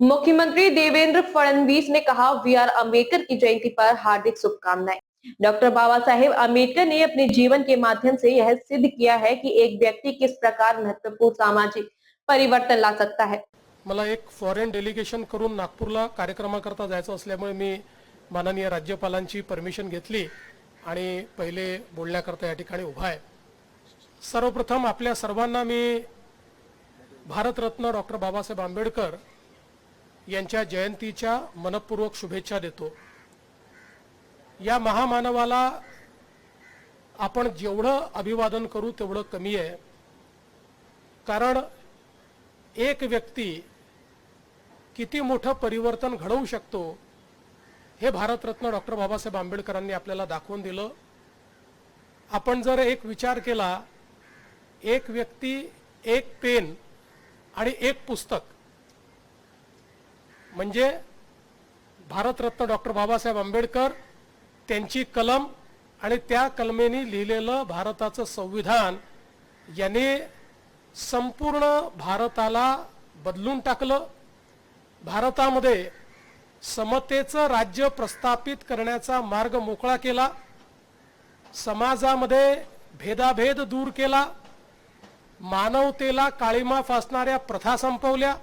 मुख्यमंत्री देवेंद्र फडणवीस ने कहा वी आर अम्बेडकर की जयंती पर हार्दिक शुभकामनाएं। डॉक्टर बाबा साहेब अम्बेडकर ने अपने जीवन के माध्यम से यह सिद्ध किया है कि एक व्यक्ति किस प्रकार महत्वपूर्ण सामाजिक परिवर्तन ला सकता है। मला एक फॉरेन डेलिगेशन करून नागपूरला कार्यक्रमाकरता जायचं असल्यामुळे मी माननीय राज्यपालांची परमिशन घेतली आणि पहिले बोलण्याकरता या ठिकाणी उभा आहे। सर्वप्रथम आपल्या सर्वांना मी भारतरत्न डॉक्टर बाबासाहेब आंबेडकर यांच्या जयंतीच्या मनपूर्वक शुभेच्छा देतो। या महामानवाला आपण जेवढं अभिवादन करू तेवढं कमी आहे, कारण एक व्यक्ती किती मोठं परिवर्तन घडवू शकतो हे भारतरत्न डॉक्टर बाबासाहेब आंबेडकरांनी आपल्याला दाखवून दिलं। आपण जर एक विचार केला, एक व्यक्ती, एक पेन आणि एक पुस्तक म्हणजे भारतरत्न डॉक्टर बाबासाहेब आंबेडकर, त्यांची कलम आणि त्या कलमेने लिहिलेलं भारताचं संविधान याने संपूर्ण भारताला बदलून टाकलं। भारतामध्ये समतेचं राज्य प्रस्थापित करण्याचा मार्ग मोकळा केला, समाजामध्ये भेदाभेद दूर केला, मानवतेला काळीमा फासणाऱ्या प्रथा संपवल्या।